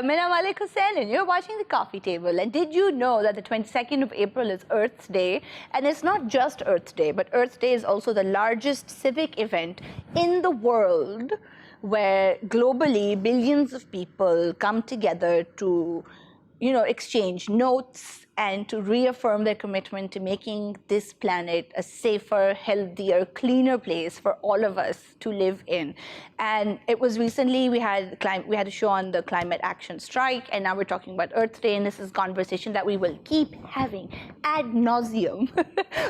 Mina Malik Hussain, and you're watching The Coffee Table. And did you know that the 22nd of April is Earth Day? And it's not just Earth Day, but Earth Day is also the largest civic event in the world where globally billions of people come together to, exchange notes and to reaffirm their commitment to making this planet a safer, healthier, cleaner place for all of us to live in. And it was recently, we had a show on the climate action strike, and now we're talking about Earth Day, and this is a conversation that we will keep having ad nauseum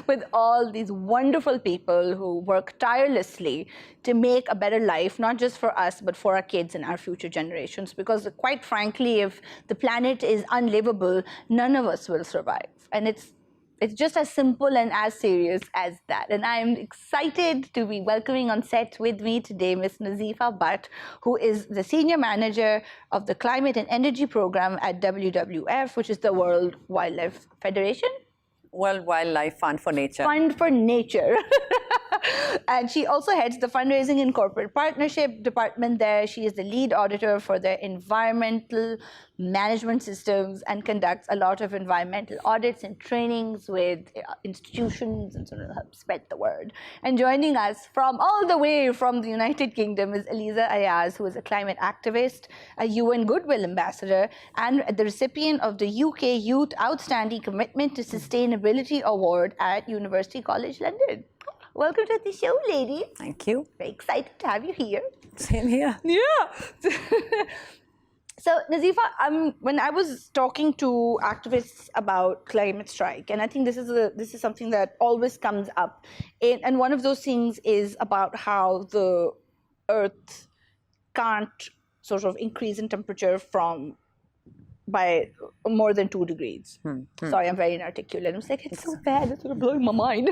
with all these wonderful people who work tirelessly to make a better life, not just for us, but for our kids and our future generations. Because quite frankly, if the planet is unlivable, none of us will survive. And it's just as simple and as serious as that. And I'm excited to be welcoming on set with me today Ms. Nazifa, who is the Senior Manager of the Climate and Energy Program at WWF, which is the World Wildlife Federation. World Wildlife Fund for Nature. Fund for Nature. And she also heads the Fundraising and Corporate Partnership department there. She is the lead auditor for their environmental management systems and conducts a lot of environmental audits and trainings with institutions and sort of help spread the word. And joining us from all the way from the United Kingdom is Aliza Ayaz, who is a climate activist, a UN Goodwill Ambassador, and the recipient of the UK Youth Outstanding Commitment to Sustainability Award at University College London. Welcome to the show, lady. Thank you. Very excited to have you here. Same here. Yeah. So, Nazifa, when I was talking to activists about climate strike, and I think this is something that always comes up, and one of those things is about how the Earth can't sort of increase in temperature by more than 2 degrees. Sorry, I'm very inarticulate. I was like, it's so bad, it's sort of blowing my mind.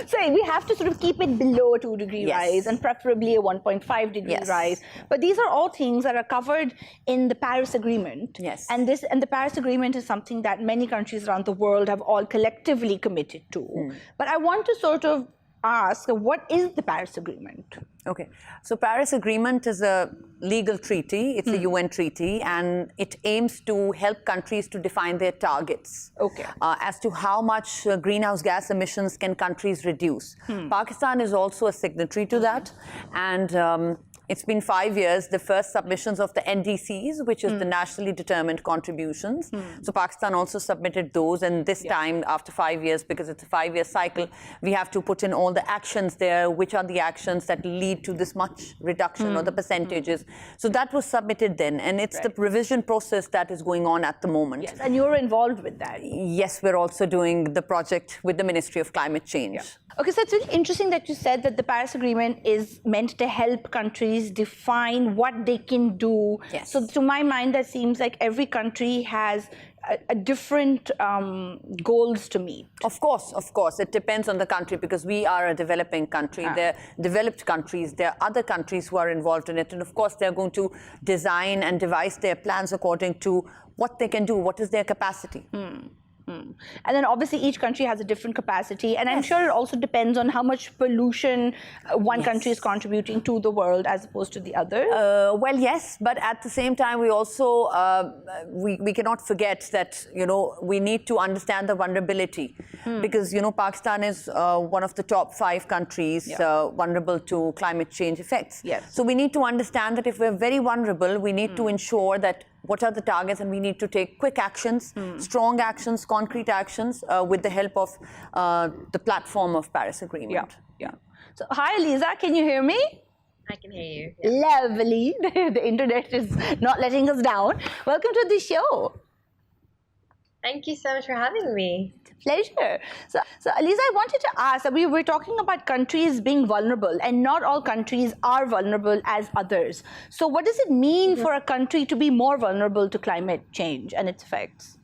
So we have to sort of keep it below a 2-degree rise, and preferably a 1.5-degree rise. But these are all things that are covered in the Paris Agreement. Yes. And the Paris Agreement is something that many countries around the world have all collectively committed to. But I want to sort of ask, what is the Paris Agreement? Okay, so Paris Agreement is a legal treaty. It's a UN treaty, and it aims to help countries to define their targets as to how much greenhouse gas emissions can countries reduce. Pakistan is also a signatory to that, and it's been 5 years, the first submissions of the NDCs, which is the nationally determined contributions. So Pakistan also submitted those, and this time, after 5 years, because it's a 5-year cycle, we have to put in all the actions there, which are the actions that lead to this much reduction or the percentages. So that was submitted then, and it's the revision process that is going on at the moment. Yes, and you're involved with that. Yes, we're also doing the project with the Ministry of Climate Change. Yeah. Okay, so it's really interesting that you said that the Paris Agreement is meant to help countries define what they can do. Yes. So to my mind, that seems like every country has a different goals to meet. Of course. It depends on the country, because we are a developing country. They're developed countries. There are other countries who are involved in it. And of course, they're going to design and devise their plans according to what they can do, what is their capacity. And then obviously each country has a different capacity, and I'm sure it also depends on how much pollution one country is contributing to the world as opposed to the other. Well, yes, but at the same time, we also we cannot forget that we need to understand the vulnerability, because Pakistan is one of the top 5 countries vulnerable to climate change effects. Yes. So we need to understand that if we're very vulnerable, we need to ensure that what are the targets, and we need to take quick actions, strong actions, concrete actions with the help of the platform of Paris Agreement. Yeah. So, hi, Aliza, can you hear me? I can hear you. Yeah. Lovely. The internet is not letting us down. Welcome to the show. Thank you so much for having me. It's a pleasure. So Aliza, I wanted to ask, we were talking about countries being vulnerable, and not all countries are vulnerable as others. So what does it mean for a country to be more vulnerable to climate change and its effects?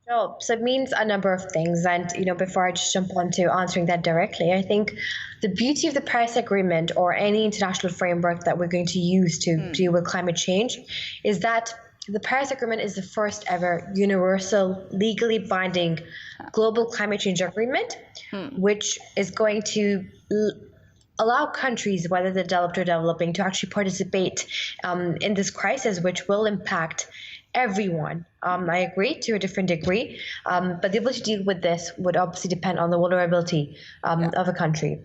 Sure. So it means a number of things. And, before I just jump on to answering that directly, I think the beauty of the Paris Agreement, or any international framework that we're going to use to deal with climate change, is that the Paris Agreement is the first ever universal, legally binding global climate change agreement, which is going to allow countries, whether they're developed or developing, to actually participate in this crisis, which will impact everyone. I agree to a different degree, but the ability to deal with this would obviously depend on the vulnerability of a country.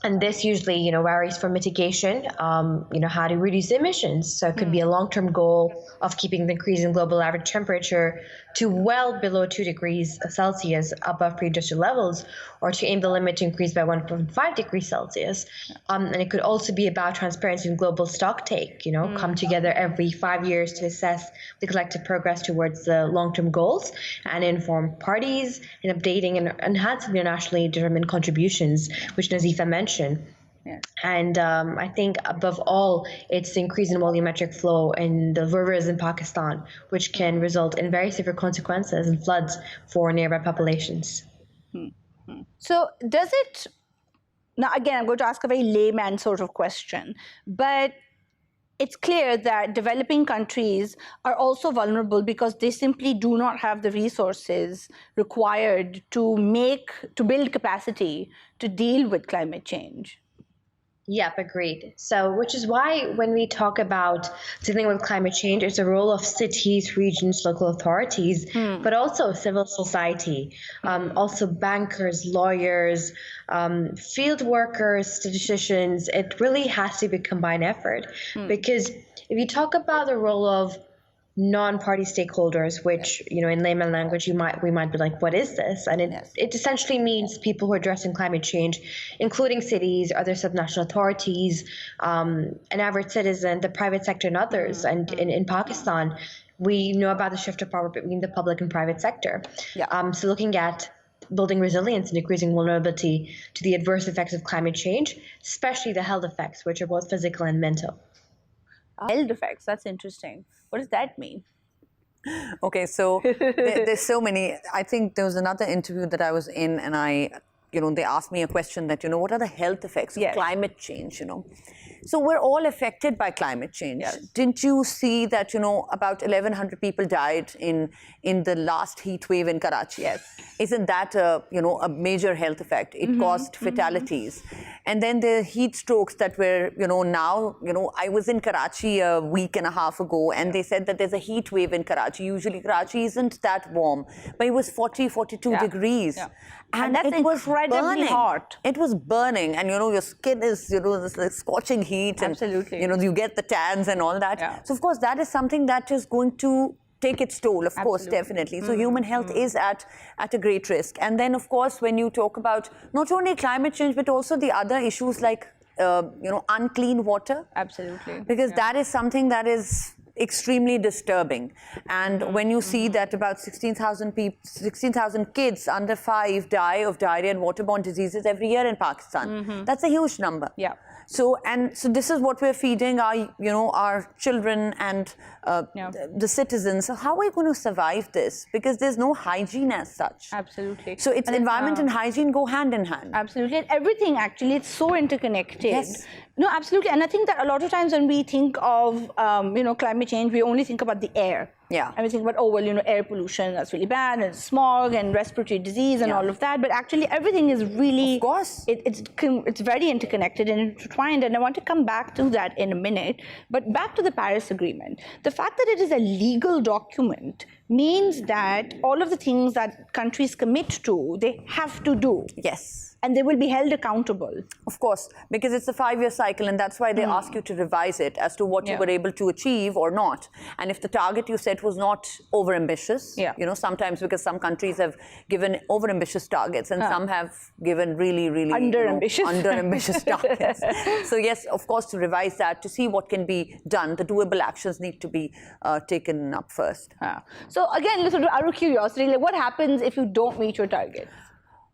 And this usually, varies from mitigation, how to reduce emissions. So it could be a long-term goal of keeping the increase in global average temperature to well below 2 degrees Celsius above pre-industrial levels, or to aim the limit to increase by 1.5 degrees Celsius. And it could also be about transparency and global stock take, come together every 5 years to assess the collective progress towards the long-term goals and inform parties in updating and enhancing their nationally determined contributions, which Nazifa mentioned. Yes. And I think above all, it's the increase in volumetric flow in the rivers in Pakistan, which can result in very severe consequences and floods for nearby populations. So does it, now again, I'm going to ask a very layman sort of question, but it's clear that developing countries are also vulnerable because they simply do not have the resources required to build capacity to deal with climate change. Yep, agreed. So, which is why when we talk about dealing with climate change, it's a role of cities, regions, local authorities, but also civil society, also bankers, lawyers, field workers, statisticians. It really has to be a combined effort, because if you talk about the role of non-party stakeholders, which in layman language we might be like, what is this? And it essentially means people who are addressing climate change, including cities, other subnational authorities, an average citizen, the private sector, and others. And in Pakistan, we know about the shift of power between the public and private sector. So looking at building resilience and decreasing vulnerability to the adverse effects of climate change, especially the health effects, which are both physical and mental. Health effects, that's interesting. What does that mean? Okay, so there's so many. I think there was another interview that I was in, and they asked me a question that, what are the health effects of climate change, So we're all affected by climate change. Yes. Didn't you see that, about 1,100 people died in the last heat wave in Karachi? Yes. Isn't that a major health effect? It caused fatalities. And then the heat strokes that were, now, I was in Karachi a week and a half ago, and they said that there's a heat wave in Karachi. Usually Karachi isn't that warm, but it was 40, 42 degrees. Yeah. And that's it was incredibly hot. It was burning, and your skin is this like scorching heat, and Absolutely. you get the tans and all that. Yeah. So of course that is something that is going to take its toll, of course, definitely. So human health is at a great risk. And then of course when you talk about not only climate change but also the other issues like unclean water. Absolutely. Because that is something that is extremely disturbing. And when you see that about 16,000 kids under 5 die of diarrhea and waterborne diseases every year in Pakistan, that's a huge number. Yeah. So this is what we're feeding our children and the citizens. So how are we going to survive this? Because there's no hygiene as such. Absolutely. So it's environment and hygiene go hand in hand. Absolutely. And everything actually, it's so interconnected. Yes. No, absolutely. And I think that a lot of times when we think of, climate change, we only think about the air. Yeah. And we think about, air pollution, that's really bad, and smog and respiratory disease and all of that. But actually, everything is really... Of course. It's very interconnected and intertwined. And I want to come back to that in a minute. But back to the Paris Agreement. The fact that it is a legal document means that all of the things that countries commit to, they have to do. Yes. And they will be held accountable. Of course, because it's a 5-year cycle, and that's why they ask you to revise it as to what you were able to achieve or not. And if the target you set was not overambitious, sometimes because some countries have given overambitious targets and some have given really, really underambitious targets. So yes, of course, to revise that, to see what can be done, the doable actions need to be taken up first. So again, listen, out of curiosity, what happens if you don't meet your target?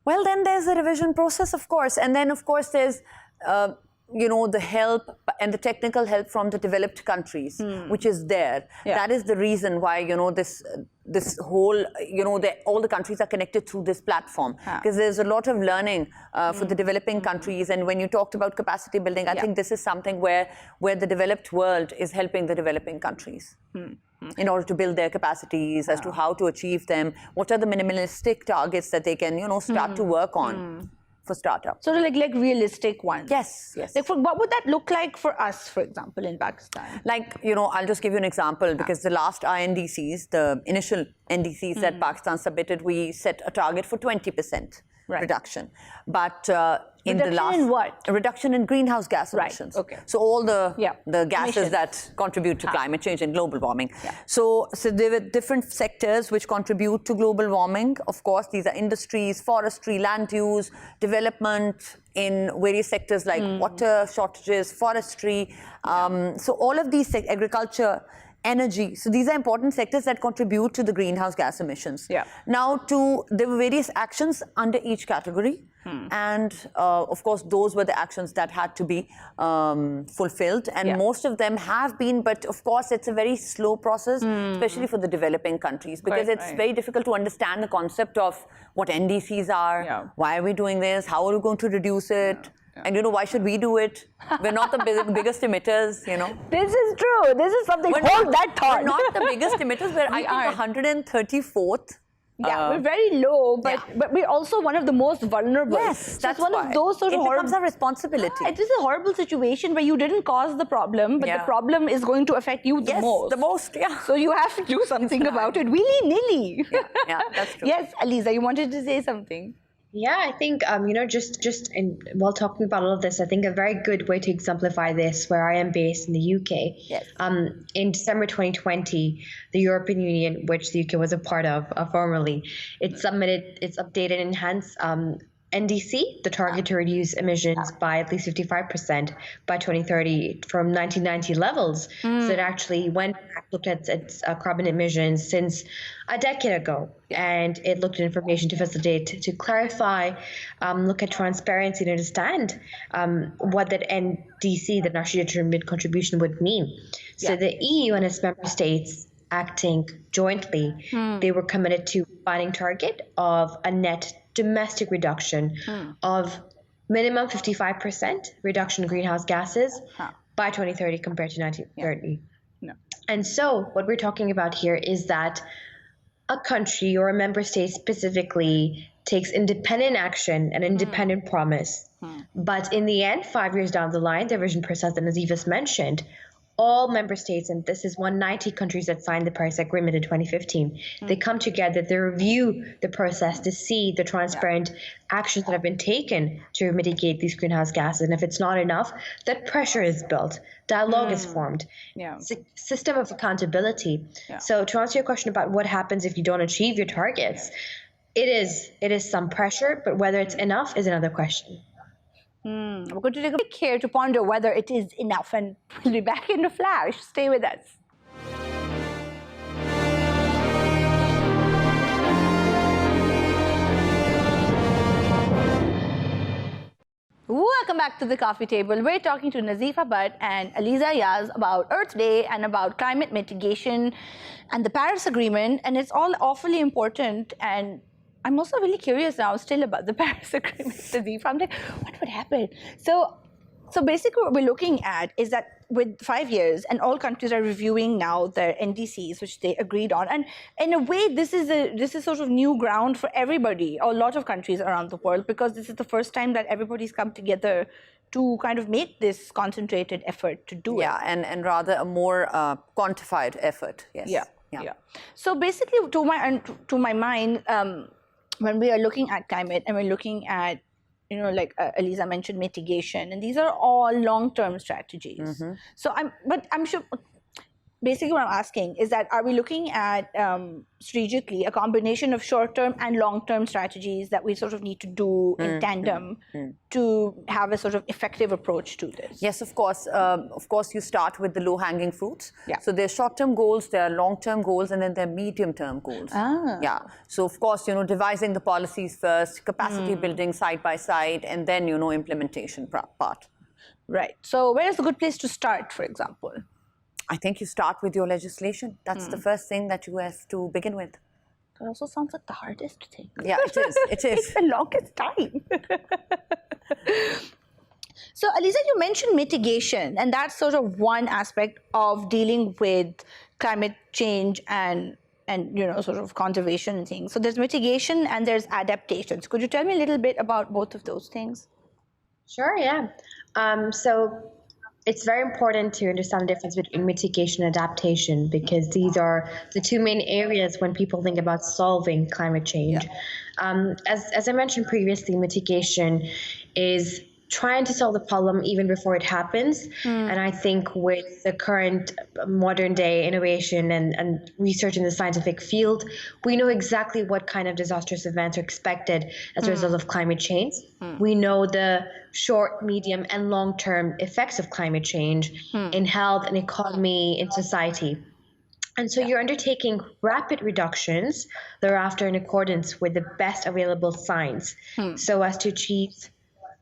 Well, then there's a revision process, of course. And then, of course, there's, the help and the technical help from the developed countries, which is there. Yeah. That is the reason why, this whole, all the countries are connected through this platform. Because there's a lot of learning for the developing countries. And when you talked about capacity building, I think this is something where the developed world is helping the developing countries. In order to build their capacities as to how to achieve them, what are the minimalistic targets that they can, start to work on. for startups. Sort of like realistic ones. Yes, yes. Like what would that look like for us, for example, in Pakistan? Like, I'll just give you an example because the last INDCs, the initial NDCs that Pakistan submitted, we set a target for 20% reduction. But in the last... in what? A reduction in greenhouse gas emissions. Okay. So all the gases emissions that contribute to climate change and global warming. So there were different sectors which contribute to global warming. Of course, these are industries, forestry, land use, development in various sectors like water shortages, forestry. So all of these, agriculture, energy. So these are important sectors that contribute to the greenhouse gas emissions. Now, there were various actions under each category. And of course, those were the actions that had to be fulfilled. And most of them have been, but of course, it's a very slow process, especially for the developing countries, because it's very difficult to understand the concept of what NDCs are, why are we doing this, how are we going to reduce it? And why should we do it? We're not the biggest emitters, This is true. This is something, hold that thought. We're not the biggest emitters. We're, I think, 134th. Yeah, we're very low, but we're also one of the most vulnerable. Yes, that's one of those sort of it becomes our responsibility. It is a horrible situation where you didn't cause the problem, but the problem is going to affect you the most. The most, So you have to do something about it, willy-nilly. Yeah, that's true. Yes, Aliza, you wanted to say something. Yeah, I think, while talking about all of this, I think a very good way to exemplify this, where I am based in the UK. In December 2020, the European Union, which the UK was a part of formerly, it submitted its updated and enhanced NDC, the target to reduce emissions by at least 55% by 2030 from 1990 levels. So it actually went back, looked at its carbon emissions since a decade ago, and it looked at information to facilitate, to clarify, look at transparency and understand what that NDC, the nationally determined contribution, would mean. So the EU and its member states, acting jointly, they were committed to finding target of a net domestic reduction of minimum 55% reduction in greenhouse gases by 2030 compared to 1930. And so what we're talking about here is that a country or a member state specifically takes independent action and independent promise. But in the end, 5 years down the line, the revision process that Nazifa's mentioned, all member states, and this is 190 countries that signed the Paris Agreement in 2015, they come together, they review the process to see the transparent actions that have been taken to mitigate these greenhouse gases. And if it's not enough, that pressure is built, dialogue is formed, system of accountability. So to answer your question about what happens if you don't achieve your targets, it is some pressure, but whether it's enough is another question. We're going to take a break here to ponder whether it is enough, and we'll be back in a flash. Stay with us. Welcome back to the coffee table. We're talking to Nazifa Butt and Aliza Ayaz about Earth Day and about climate mitigation and the Paris Agreement, and it's all awfully important. And I'm also really curious now still about the Paris Agreement, Nazifa. I'm like, what would happen? So basically what we're looking at is that with 5 years, and all countries are reviewing now their NDCs, which they agreed on. And in a way, this is sort of new ground for everybody, or a lot of countries around the world, because this is the first time that everybody's come together to kind of make this concentrated effort to do it. Yeah, and rather a more quantified effort, yes. Yeah. So basically, to my mind, when we are looking at climate and we're looking at, like Aliza mentioned, mitigation, and these are all long-term strategies. So I'm sure, basically what I'm asking is that, are we looking at strategically a combination of short-term and long-term strategies that we sort of need to do in tandem to have a sort of effective approach to this? Yes, of course. You start with the low-hanging fruits. So there are short-term goals, there are long-term goals, and then there are medium-term goals. So of course, devising the policies first, capacity building side by side, and then, implementation part. Right. So where is a good place to start, for example? I think you start with your legislation. That's the first thing that you have to begin with. That also sounds like the hardest thing. Yeah, it is. It is. It's the longest time. So, Aliza, you mentioned mitigation, and that's sort of one aspect of dealing with climate change and and sort of conservation and things. So there's mitigation and there's adaptations. Could you tell me a little bit about both of those things? Sure, yeah. So it's very important to understand the difference between mitigation and adaptation, because these are the two main areas when people think about solving climate change. Yeah. As I mentioned previously, mitigation is trying to solve the problem even before it happens. And I think with the current modern day innovation and research in the scientific field, we know exactly what kind of disastrous events are expected as a result of climate change. We know the short, medium, and long-term effects of climate change in health and economy, in society. And so you're undertaking rapid reductions thereafter in accordance with the best available science, so as to achieve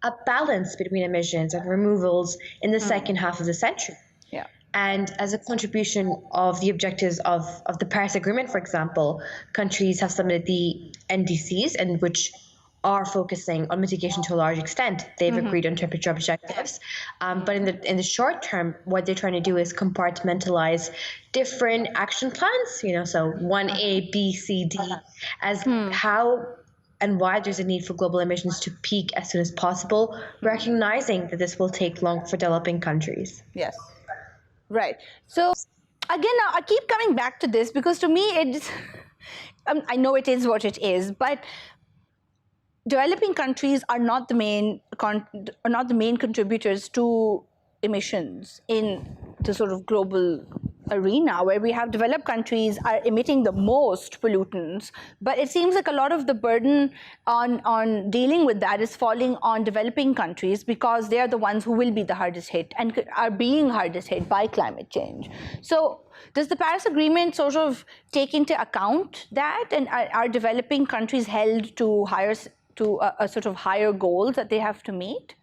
a balance between emissions and removals in the second half of the century. Yeah. And as a contribution of the objectives of the Paris Agreement, for example, countries have submitted the NDCs, and which are focusing on mitigation to a large extent. They've agreed on temperature objectives, but in the short term, what they're trying to do is compartmentalize different action plans. So 1A, B, C, D, as how and why there's a need for global emissions to peak as soon as possible, recognizing that this will take long for developing countries. Yes. Right. So again, now I keep coming back to this because to me, it's, I know it is what it is, but developing countries are not the main contributors to emissions in the sort of global arena, where we have developed countries are emitting the most pollutants, but it seems like a lot of the burden on dealing with that is falling on developing countries, because they are the ones who will be the hardest hit and are being hardest hit by climate change. So does the Paris Agreement sort of take into account that, and are developing countries held to a sort of higher goals that they have to meet?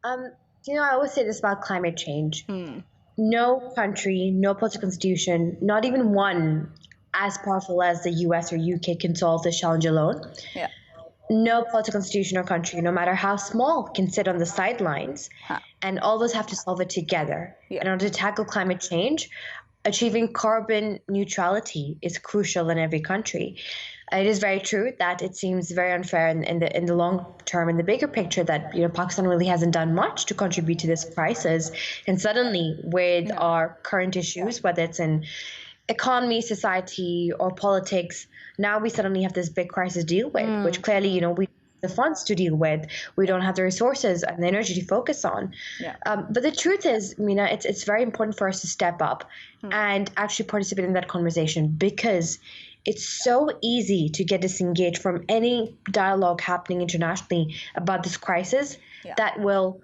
I always say this about climate change. No country, no political constitution, not even one as powerful as the US or UK can solve this challenge alone. Yeah. No political institution or country, no matter how small, can sit on the sidelines. And all of us have to solve it together. Yeah. In order to tackle climate change, achieving carbon neutrality is crucial in every country. It is very true that it seems very unfair in the long term, in the bigger picture, that Pakistan really hasn't done much to contribute to this crisis. And suddenly, with our current issues, whether it's in economy, society, or politics, now we suddenly have this big crisis to deal with, which clearly, we have the funds to deal with. We don't have the resources and the energy to focus on. Yeah. But the truth is, Mina, it's very important for us to step up and actually participate in that conversation, because it's so easy to get disengaged from any dialogue happening internationally about this crisis that will,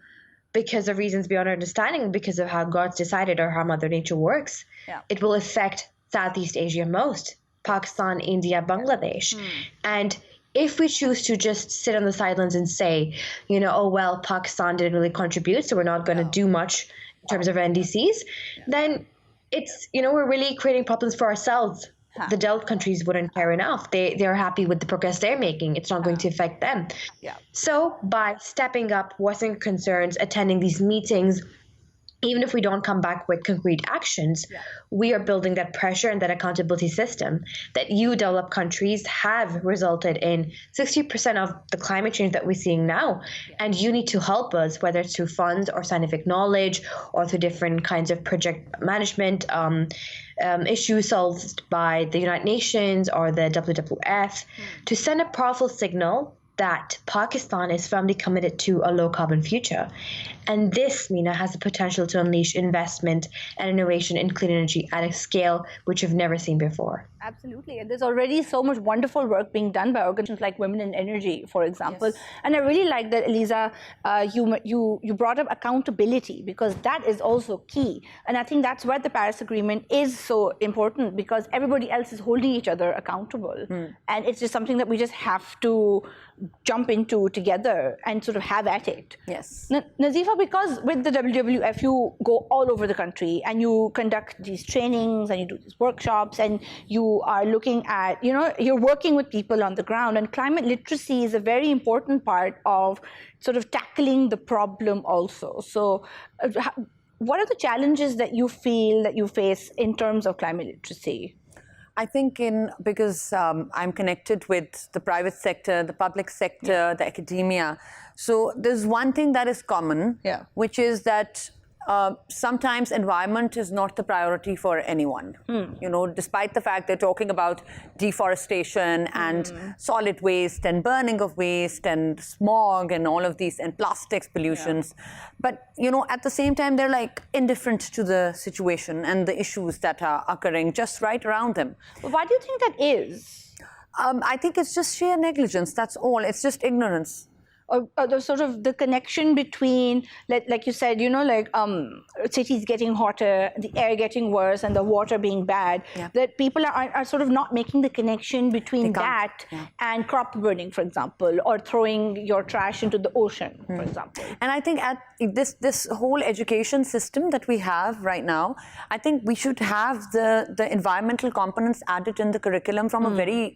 because of reasons beyond our understanding, because of how God's decided or how Mother Nature works, it will affect Southeast Asia most, Pakistan, India, Bangladesh. And if we choose to just sit on the sidelines and say, oh, well, Pakistan didn't really contribute, so we're not going to do much in terms of NDCs, then it's, we're really creating problems for ourselves. The developed countries wouldn't care enough. They're happy with the progress they're making. It's not going to affect them. Yeah. So by stepping up, voicing concerns, attending these meetings, even if we don't come back with concrete actions, we are building that pressure and that accountability system that developed countries have resulted in 60% of the climate change that we're seeing now. And you need to help us, whether it's through funds or scientific knowledge or through different kinds of project management issues solved by the United Nations or the WWF, to send a powerful signal that Pakistan is firmly committed to a low-carbon future. And this, Mina, has the potential to unleash investment and innovation in clean energy at a scale which we've never seen before. Absolutely. And there's already so much wonderful work being done by organizations like Women in Energy, for example. Yes. And I really like that, Aliza, you brought up accountability, because that is also key. And I think that's why the Paris Agreement is so important, because everybody else is holding each other accountable. And it's just something that we just have to jump into together and sort of have at it. Yes. Nazifa, because with the WWF, you go all over the country and you conduct these trainings and you do these workshops and you are looking at, you're working with people on the ground, and climate literacy is a very important part of sort of tackling the problem also. So what are the challenges that you feel that you face in terms of climate literacy? I think because I'm connected with the private sector, the public sector, the academia. So there's one thing that is common, which is that sometimes environment is not the priority for anyone. You know, despite the fact they're talking about deforestation and solid waste and burning of waste and smog and all of these and plastics pollutions. But, you know, at the same time, they're like indifferent to the situation and the issues that are occurring just right around them. Why do you think that is? I think it's just sheer negligence. That's all. It's just ignorance. Or the sort of the connection between, like you said, you know, like cities getting hotter, the air getting worse, and the water being bad, that people are sort of not making the connection between that and crop burning, for example, or throwing your trash into the ocean, for example. And I think at this whole education system that we have right now, I think we should have the environmental components added in the curriculum from a very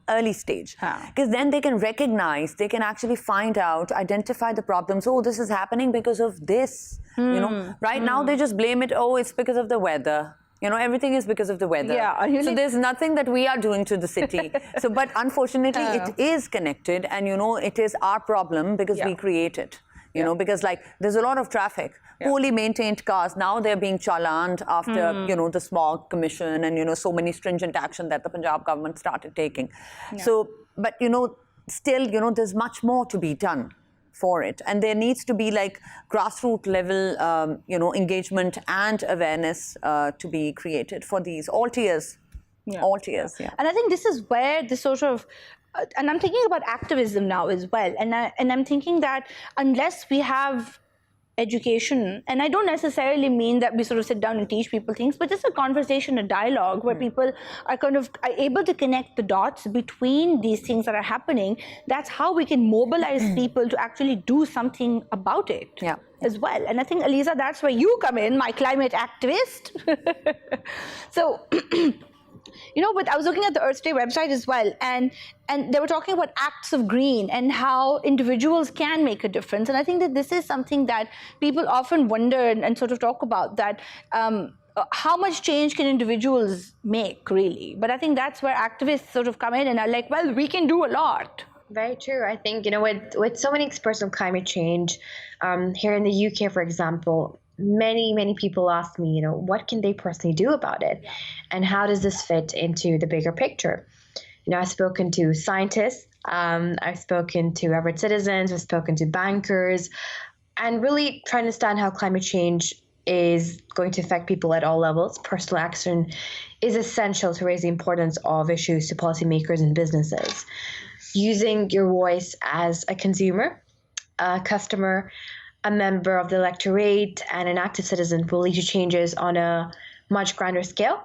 early stage. Because then they can recognize, they can actually find out, identify the problems. Oh, this is happening because of this. You know, right now they just blame it. Oh, it's because of the weather. You know, everything is because of the weather. So there's nothing that we are doing to the city. But unfortunately, it is connected, and you know, it is our problem because we create it. You know, because like there's a lot of traffic, poorly maintained cars. Now they're being challaned after you know, the smog commission and you know, so many stringent action that the Punjab government started taking. So, but you know, still, you know, there's much more to be done for it, and there needs to be like grassroots level, you know, engagement and awareness to be created for these all tiers, all tiers. And I think this is where the sort of and I'm thinking about activism now as well, and I'm thinking that unless we have education, and I don't necessarily mean that we sort of sit down and teach people things, but just a conversation, a dialogue where people are kind of able to connect the dots between these things that are happening. That's how we can mobilize people to actually do something about it as well. And I think, Aliza, that's where you come in, my climate activist. So, you know, but I was looking at the Earth Day website as well, and they were talking about acts of green and how individuals can make a difference. And I think that this is something that people often wonder and sort of talk about, that how much change can individuals make, really? But I think that's where activists sort of come in and are like, well, we can do a lot. Very true. I think, you know, with so many experts on climate change, here in the UK, for example, many people ask me, you know, what can they personally do about it? And how does this fit into the bigger picture? You know, I've spoken to scientists, I've spoken to average citizens, I've spoken to bankers, and really trying to understand how climate change is going to affect people at all levels. Personal action is essential to raise the importance of issues to policymakers and businesses. Using your voice as a consumer, a customer, a member of the electorate, and an active citizen will lead to changes on a much grander scale.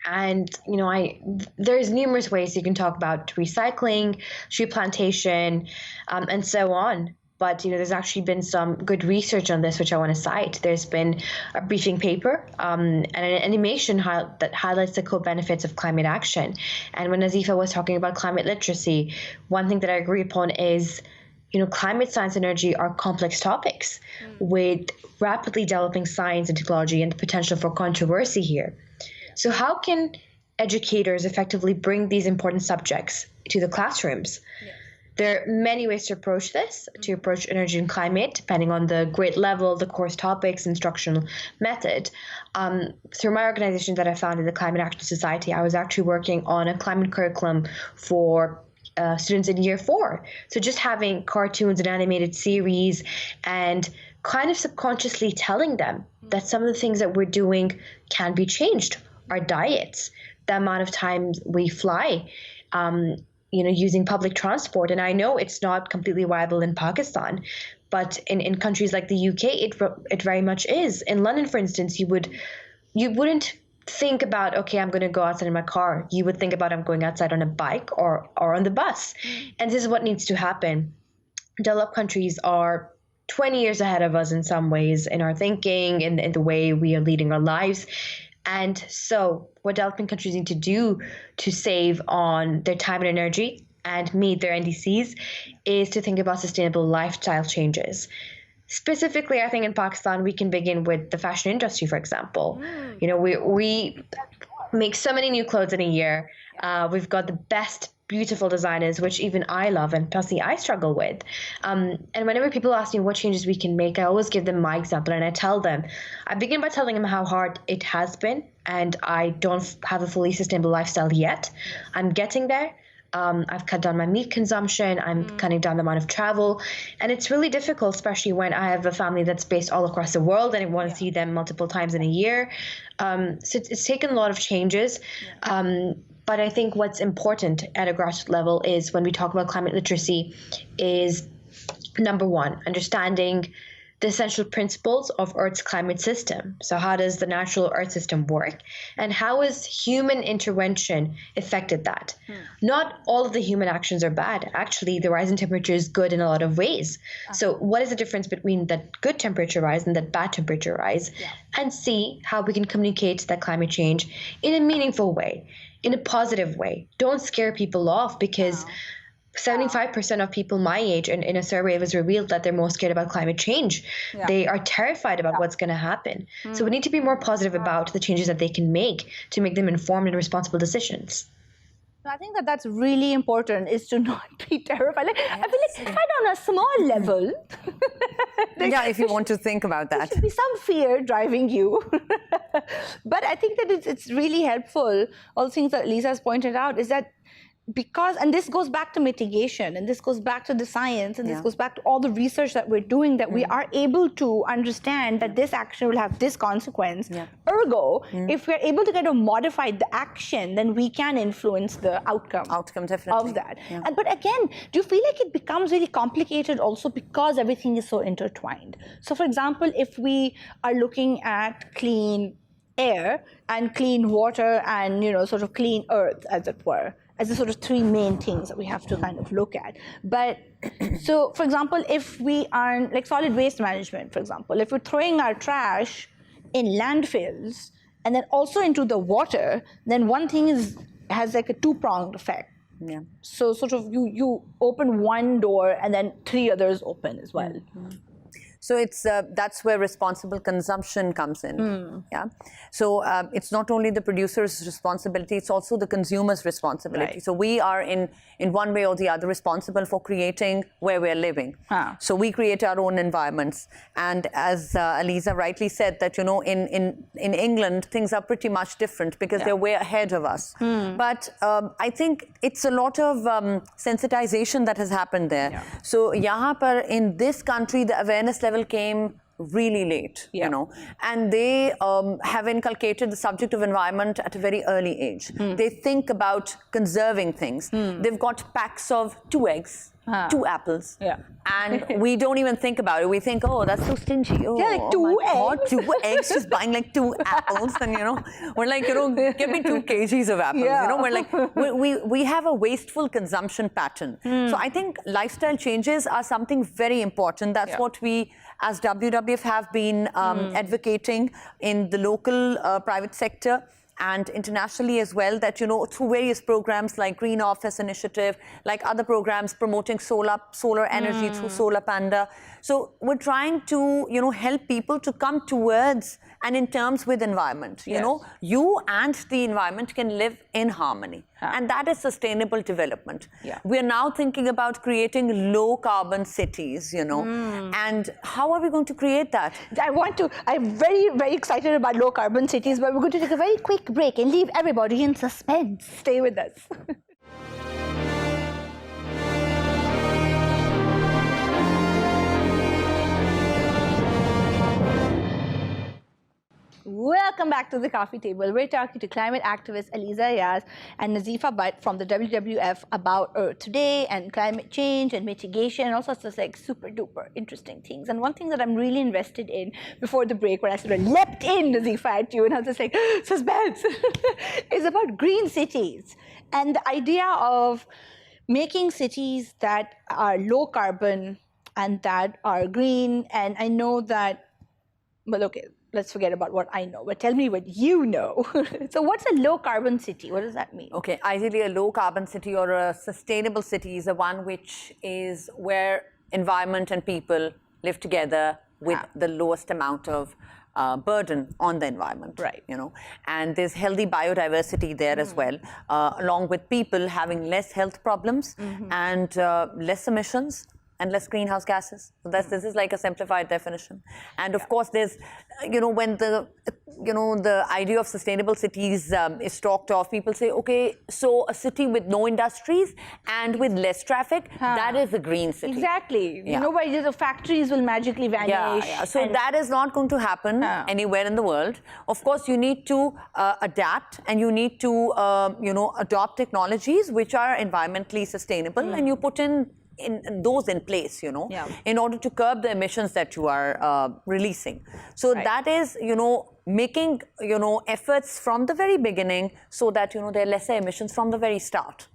And, you know, there's numerous ways you can talk about recycling, tree plantation, and so on. But, you know, there's actually been some good research on this, which I want to cite. There's been a briefing paper and an animation that highlights the co-benefits of climate action. And when Nazifa was talking about climate literacy, one thing that I agree upon is, you know, climate science and energy are complex topics with rapidly developing science and technology and the potential for controversy here. So how can educators effectively bring these important subjects to the classrooms? There are many ways to approach this, to approach energy and climate, depending on the grade level, the course topics, instructional method. Through my organization that I founded, the Climate Action Society, I was actually working on a climate curriculum for students in year 4. So just having cartoons and animated series and kind of subconsciously telling them that some of the things that we're doing can be changed. Our diets, the amount of times we fly, you know, using public transport. And I know it's not completely viable in Pakistan, but in countries like the UK, it very much is. In London, for instance, you wouldn't think about, okay, I'm going to go outside in my car. You would think about, I'm going outside on a bike or on the bus. And this is what needs to happen. Developed countries are 20 years ahead of us in some ways, in our thinking, in the way we are leading our lives. And so what developing countries need to do to save on their time and energy and meet their NDCs is to think about sustainable lifestyle changes. Specifically, I think in Pakistan, we can begin with the fashion industry, for example. You know, we make so many new clothes in a year. We've got the best, beautiful designers, which even I love and personally I struggle with. And whenever people ask me what changes we can make, I always give them my example and I begin by telling them how hard it has been, and I don't have a fully sustainable lifestyle yet. I'm getting there. I've cut down my meat consumption. I'm cutting down the amount of travel. And it's really difficult, especially when I have a family that's based all across the world and I want to see them multiple times in a year. So it's taken a lot of changes. But I think what's important at a grassroots level is when we talk about climate literacy is, number one, understanding the essential principles of Earth's climate system. So how does the natural Earth system work? And how has human intervention affected that? Not all of the human actions are bad. Actually, the rise in temperature is good in a lot of ways. So what is the difference between that good temperature rise and that bad temperature rise? And see how we can communicate that climate change in a meaningful way, in a positive way. Don't scare people off, because 75% of people my age, and in a survey it was revealed that they're more scared about climate change. They are terrified about what's going to happen. So we need to be more positive about the changes that they can make to make them informed and responsible decisions. I think that's really important, is to not be terrified. Like, I feel like right on a small level, if you want to think about that, there should be some fear driving you. But I think that it's really helpful. All the things that Aliza has pointed out is that and this goes back to mitigation, and this goes back to the science, and this goes back to all the research that we're doing, that we are able to understand that this action will have this consequence. Ergo, if we're able to kind of modify the action, then we can influence the outcome definitely of that. But again, do you feel like it becomes really complicated also because everything is so intertwined? So for example, if we are looking at clean air and clean water and, sort of clean earth, as it were, as the sort of three main things that we have to kind of look at. But so, for example, if we are like solid waste management, for example, if we're throwing our trash in landfills and then also into the water, then one thing has like a two-pronged effect. So sort of you open one door and then three others open as well. So it's that's where responsible consumption comes in. So it's not only the producer's responsibility; it's also the consumer's responsibility. So we are in one way or the other responsible for creating where we're living. So we create our own environments. And as Aliza rightly said, that in England things are pretty much different because they're way ahead of us. But I think it's a lot of sensitization that has happened there. So yahan par in this country the awareness level came really late, and they have inculcated the subject of environment at a very early age. They think about conserving things. They've got packs of 2 eggs, 2 apples, and we don't even think about it. We think, oh, that's so stingy. Oh, like 2 eggs. 2 eggs, just buying like 2 apples, and we're like, give me 2 kgs of apples. We're like, we have a wasteful consumption pattern. So I think lifestyle changes are something very important. That's what we, as WWF, have been advocating in the local private sector and internationally as well, that through various programs like Green Office Initiative, like other programs promoting solar energy through Solar Panda. So we're trying to help people to come towards and in terms with environment. You and the environment can live in harmony, and that is sustainable development. We're now thinking about creating low carbon cities, and how are we going to create that? I'm very, very excited about low carbon cities, but we're going to take a very quick break and leave everybody in suspense. Stay with us. Welcome back to the coffee table. We're talking to climate activist Aliza Ayaz and Nazifa Butt from the WWF about Earth Day and climate change and mitigation and all sorts of like super duper interesting things. And one thing that I'm really invested in before the break, when I sort of leapt in, Nazifa, at you, and I was just like, suspense, is about green cities and the idea of making cities that are low carbon and that are green. And I know that, well, okay, let's forget about what I know, but tell me what you know. So what's a low carbon city? What does that mean? Okay, ideally a low carbon city or a sustainable city is a one which is where environment and people live together with the lowest amount of burden on the environment. Right. And there's healthy biodiversity there as well, along with people having less health problems and less emissions and less greenhouse gases. So this is like a simplified definition. And of course, there's, when the idea of sustainable cities is talked of, people say, okay, so a city with no industries and with less traffic, that is a green city. Exactly. Why the factories will magically vanish. So that is not going to happen anywhere in the world. Of course, you need to adapt, and you need to, adopt technologies which are environmentally sustainable, and you put in those in place, in order to curb the emissions that you are releasing. So that is, making, efforts from the very beginning so that, there are lesser emissions from the very start.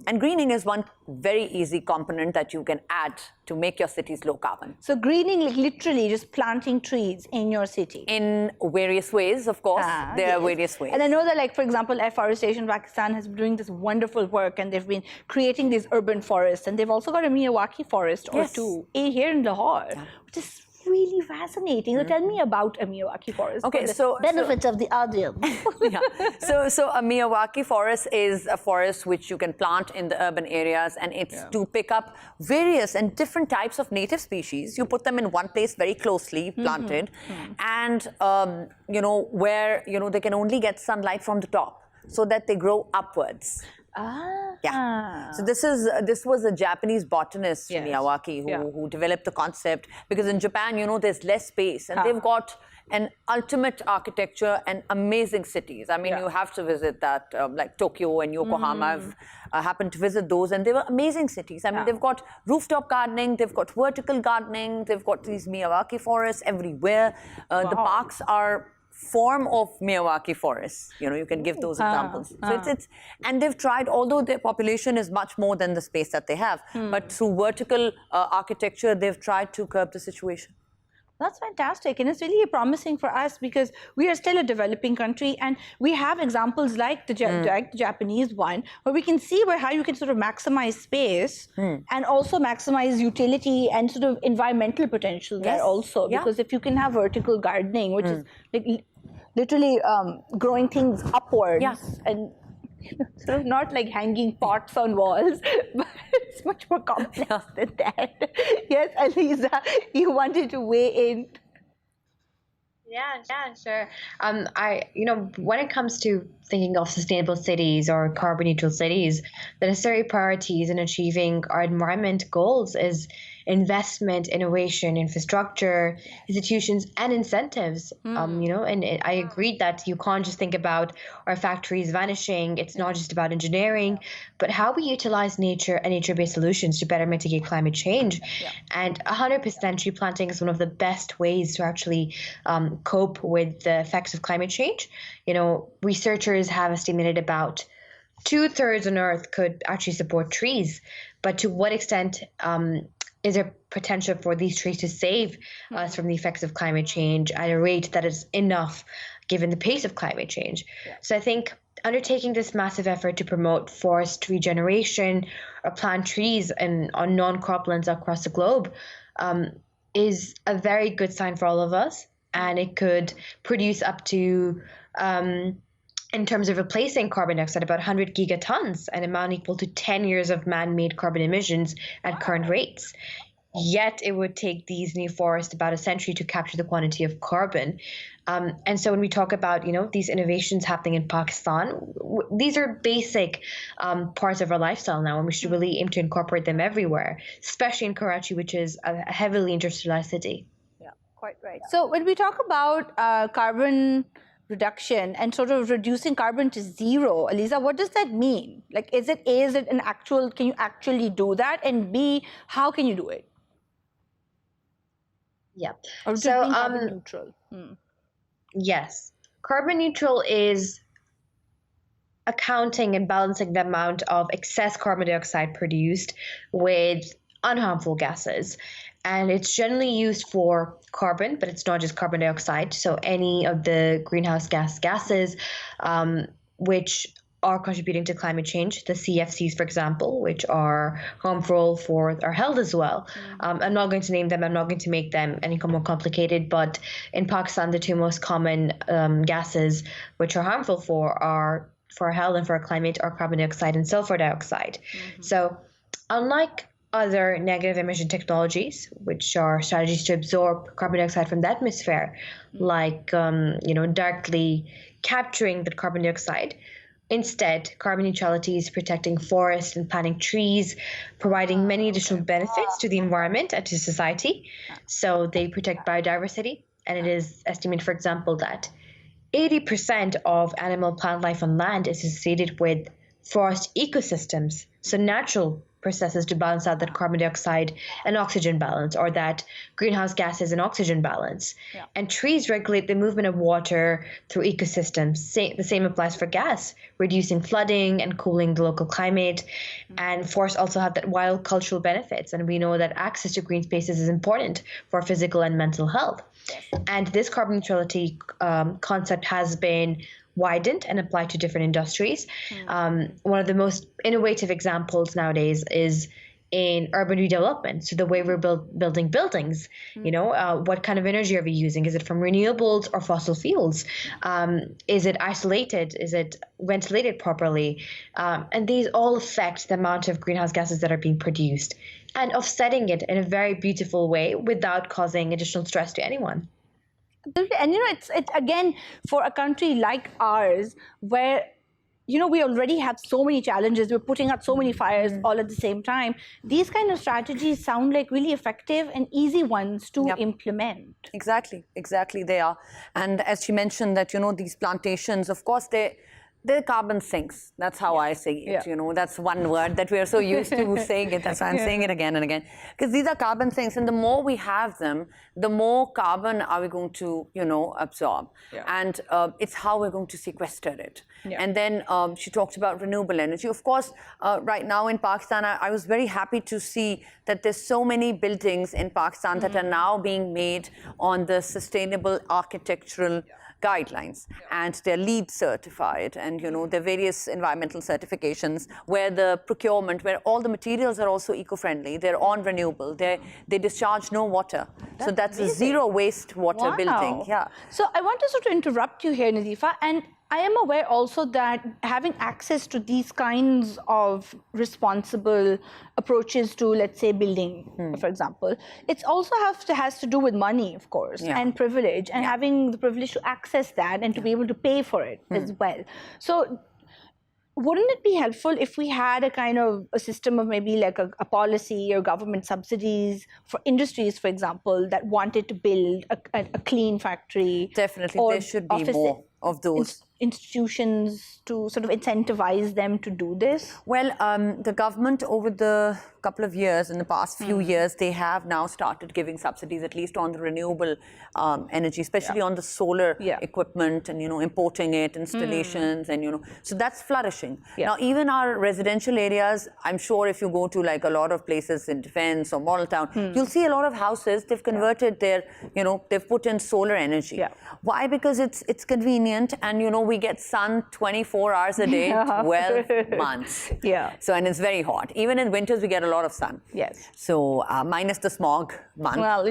And greening is one very easy component that you can add to make your cities low carbon. So greening, like literally just planting trees in your city? In various ways, of course. There are various ways. And I know that, like, for example, Afforestation Pakistan has been doing this wonderful work, and they've been creating these urban forests, and they've also got a Miyawaki forest or two here in Lahore, which is really fascinating. So tell me about a Miyawaki forest. Okay, so benefits of the audience. So a Miyawaki forest is a forest which you can plant in the urban areas, and it's to pick up various and different types of native species. You put them in one place very closely planted, and where they can only get sunlight from the top, so that they grow upwards. So this was a Japanese botanist, Miyawaki, who developed the concept, because in Japan, there's less space, and they've got an ultimate architecture and amazing cities. I mean, you have to visit that, like Tokyo and Yokohama. I've happened to visit those, and they were amazing cities. I mean, they've got rooftop gardening, they've got vertical gardening, they've got these Miyawaki forests everywhere. The parks are form of Miyawaki forests. You can give those examples. So and they've tried, although their population is much more than the space that they have, but through vertical architecture, they've tried to curb the situation. That's fantastic, and it's really promising for us because we are still a developing country, and we have examples like the Japanese one, where we can see how you can sort of maximize space and also maximize utility and sort of environmental potential there also. Because if you can have vertical gardening, which is like literally growing things upwards and sort of not like hanging pots on walls, but it's much more complex than that. Yes, Aliza, you wanted to weigh in. Yeah, sure. When it comes to thinking of sustainable cities or carbon neutral cities, the necessary priorities in achieving our environment goals is investment, innovation, infrastructure, institutions, and incentives. And I agreed that you can't just think about our factories vanishing. It's not just about engineering, but how we utilize nature and nature-based solutions to better mitigate climate change. And 100% tree planting is one of the best ways to actually cope with the effects of climate change. Researchers have estimated about 2/3 on Earth could actually support trees, but to what extent is there potential for these trees to save us from the effects of climate change at a rate that is enough given the pace of climate change? So I think undertaking this massive effort to promote forest regeneration or plant trees on non-croplands across the globe is a very good sign for all of us, and it could produce up to in terms of replacing carbon dioxide, about 100 gigatons, an amount equal to 10 years of man-made carbon emissions at current rates. Yet it would take these new forests about a century to capture the quantity of carbon. And so when we talk about, these innovations happening in Pakistan, these are basic parts of our lifestyle now, and we should really aim to incorporate them everywhere, especially in Karachi, which is a heavily industrialized city. Yeah, quite right. So when we talk about carbon reduction and sort of reducing carbon to zero, Aliza, what does that mean? Like, is it an actual, can you actually do that? And B, how can you do it? Yeah. Or so, carbon neutral? Yes. Carbon neutral is accounting and balancing the amount of excess carbon dioxide produced with unharmful gases. And it's generally used for carbon, but it's not just carbon dioxide. So any of the greenhouse gases, which are contributing to climate change. The CFCs, for example, which are harmful for our health as well. I'm not going to name them. I'm not going to make them any more complicated. But in Pakistan, the two most common gases which are harmful for our health and for our climate are carbon dioxide and sulfur dioxide. So unlike other negative emission technologies, which are strategies to absorb carbon dioxide from the atmosphere, like directly capturing the carbon dioxide, instead, carbon neutrality is protecting forests and planting trees, providing many additional benefits to the environment and to society. So they protect biodiversity, and it is estimated, for example, that 80% of animal plant life on land is associated with forest ecosystems, so natural processes to balance out that carbon dioxide and oxygen balance, or that greenhouse gases and oxygen balance. And trees regulate the movement of water through ecosystems. The same applies for gas, reducing flooding and cooling the local climate. And forests also have that wild cultural benefits, and we know that access to green spaces is important for physical and mental health. And this carbon neutrality concept has been widened and applied to different industries. One of the most innovative examples nowadays is in urban redevelopment. So the way we're building buildings, what kind of energy are we using? Is it from renewables or fossil fuels? Is it isolated? Is it ventilated properly? And these all affect the amount of greenhouse gases that are being produced, and offsetting it in a very beautiful way without causing additional stress to anyone. And it's again, for a country like ours, where we already have so many challenges, we're putting out so many fires all at the same time. These kind of strategies sound like really effective and easy ones to implement. Exactly, they are. And as she mentioned that, these plantations, of course, they're carbon sinks. That's how I say it. That's one word that we are so used to saying it. That's why I'm saying it again and again. Because these are carbon sinks, and the more we have them, the more carbon are we going to, absorb. And it's how we're going to sequester it. And then she talked about renewable energy. Of course, right now in Pakistan, I was very happy to see that there's so many buildings in Pakistan that are now being made on the sustainable architectural guidelines, and they're LEED certified, and there are various environmental certifications where the procurement, where all the materials are also eco-friendly, they're on renewable, they discharge no water. So that's a zero waste water building. So I want to sort of interrupt you here, Nazifa, and I am aware also that having access to these kinds of responsible approaches to, let's say, building, for example, it also has to do with money, of course, and privilege, and having the privilege to access that and to be able to pay for it as well. So wouldn't it be helpful if we had a kind of a system of maybe like a policy or government subsidies for industries, for example, that wanted to build a clean factory? Definitely, there should be more of those institutions to sort of incentivize them to do this? Well, the government over the couple of years, in the past few years, they have now started giving subsidies, at least on the renewable energy, especially on the solar equipment and, importing it, installations, and, so that's flourishing. Now, even our residential areas, I'm sure if you go to like a lot of places in Defense or Model Town, you'll see a lot of houses, they've converted their, they've put in solar energy. Why? Because it's convenient, and, we get sun 24 hours a day, 12 months. So, and it's very hot. Even in winters, we get a lot of sun. So, minus the smog month. Well,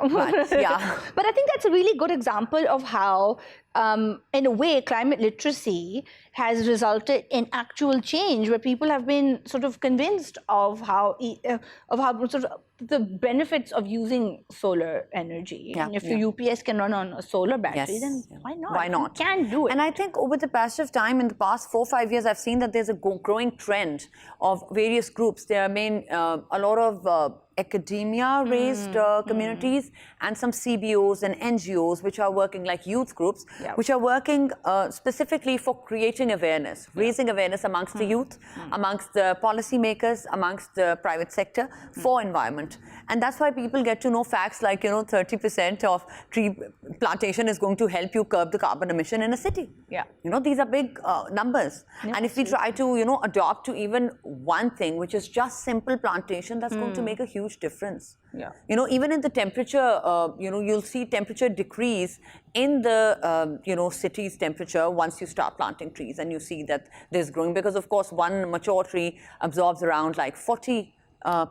but I think that's a really good example of how, in a way, climate literacy has resulted in actual change, where people have been sort of convinced of how sort of the benefits of using solar energy. And if your UPS can run on a solar battery, then why not? Why not? You can do it. And I think over the passage of time, in the past 4 or 5 years, I've seen that there's a growing trend of various groups. There have been a lot of academia-raised communities, and some CBOs and NGOs which are working, like youth groups, which are working specifically for creating awareness, raising awareness amongst the youth, amongst the policymakers, amongst the private sector for environment. And that's why people get to know facts like, 30% of tree plantation is going to help you curb the carbon emission in a city. Yeah. These are big numbers. Yeah, and if we try to, adopt to even one thing, which is just simple plantation, that's going to make a huge difference. Yeah. Even in the temperature, you'll see temperature decrease in the, city's temperature once you start planting trees, and you see that there's growing, because of course one mature tree absorbs around like 40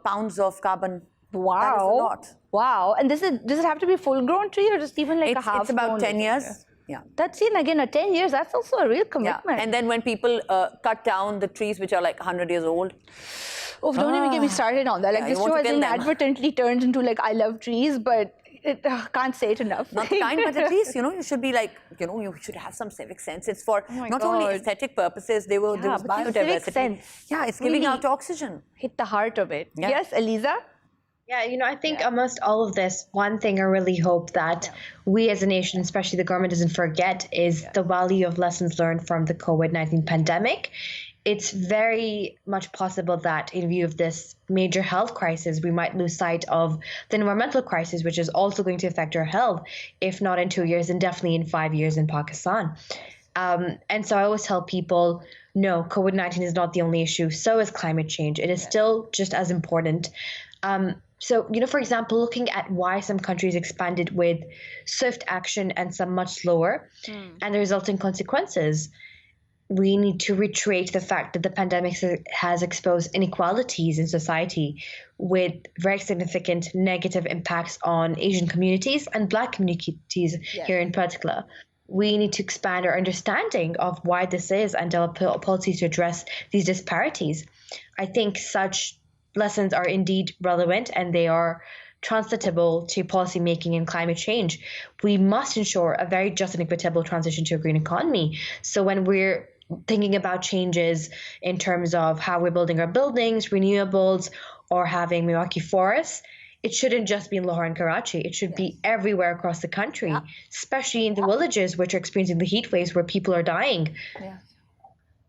pounds of carbon. Wow. That is a lot. Wow. And does it have to be a full-grown tree, or just even like a half? It's about 10 years. Yeah. That's again, 10 years, that's also a real commitment. Yeah. And then when people cut down the trees which are like 100 years old. Oh, don't even get me started on that. Like, this show has inadvertently turned into like I love trees, but it can't say it enough. Not kind, but at least, you should be like, you should have some civic sense. It's for not only aesthetic purposes, there was biodiversity. Civic sense. Yeah, it's giving out oxygen. Hit the heart of it. Yeah. Yes, Aliza? Yeah, I think amongst all of this, one thing I really hope that we as a nation, especially the government, doesn't forget is the value of lessons learned from the COVID-19 pandemic. It's very much possible that in view of this major health crisis, we might lose sight of the environmental crisis, which is also going to affect our health, if not in 2 years, and definitely in 5 years in Pakistan. And so I always tell people, no, COVID-19 is not the only issue. So is climate change. It is still just as important. So, for example, looking at why some countries expanded with swift action and some much slower, and the resulting consequences, we need to reiterate the fact that the pandemic has exposed inequalities in society with very significant negative impacts on Asian communities and Black communities here in particular. We need to expand our understanding of why this is and develop policies to address these disparities. I think such lessons are indeed relevant, and they are translatable to policymaking and climate change. We must ensure a very just and equitable transition to a green economy. So when we're thinking about changes in terms of how we're building our buildings, renewables, or having Milwaukee forests, it shouldn't just be in Lahore and Karachi. It should be everywhere across the country, especially in the villages which are experiencing the heat waves where people are dying. Yeah.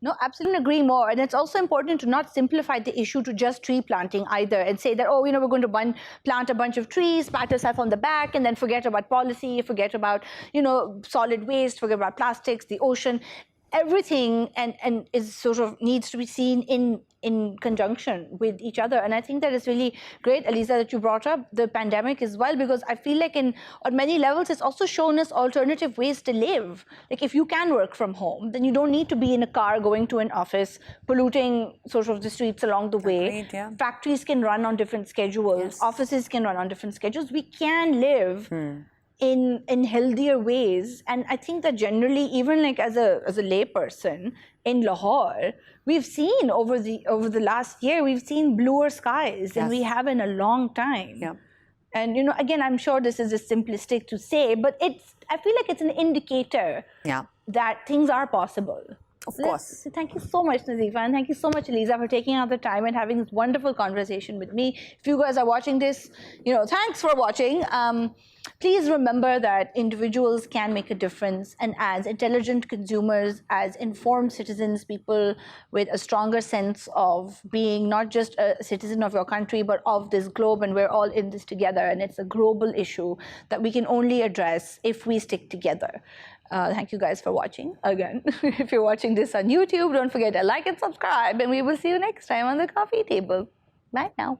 No, absolutely agree more. And it's also important to not simplify the issue to just tree planting either, and say that, we're going to plant a bunch of trees, pat yourself on the back, and then forget about policy, forget about, solid waste, forget about plastics, the ocean. Everything and is sort of needs to be seen in conjunction with each other. And I think that is really great, Aliza, that you brought up the pandemic as well, because I feel like on many levels, it's also shown us alternative ways to live. Like, if you can work from home, then you don't need to be in a car going to an office, polluting sort of the streets along the way. Agreed, yeah. Factories can run on different schedules. Yes. Offices can run on different schedules. We can live in healthier ways. And I think that generally, even like as a lay person in Lahore, we've seen over the last year, we've seen bluer skies than we have in a long time. Yeah. And again, I'm sure this is just simplistic to say, but I feel like it's an indicator that things are possible. Of course. So thank you so much, Nazifa, and thank you so much, Aliza, for taking out the time and having this wonderful conversation with me. If you guys are watching this, thanks for watching. Please remember that individuals can make a difference, and as intelligent consumers, as informed citizens, people with a stronger sense of being not just a citizen of your country, but of this globe, and we're all in this together, and it's a global issue that we can only address if we stick together. Thank you guys for watching. Again, if you're watching this on YouTube, don't forget to like and subscribe, and we will see you next time on the coffee table. Bye now.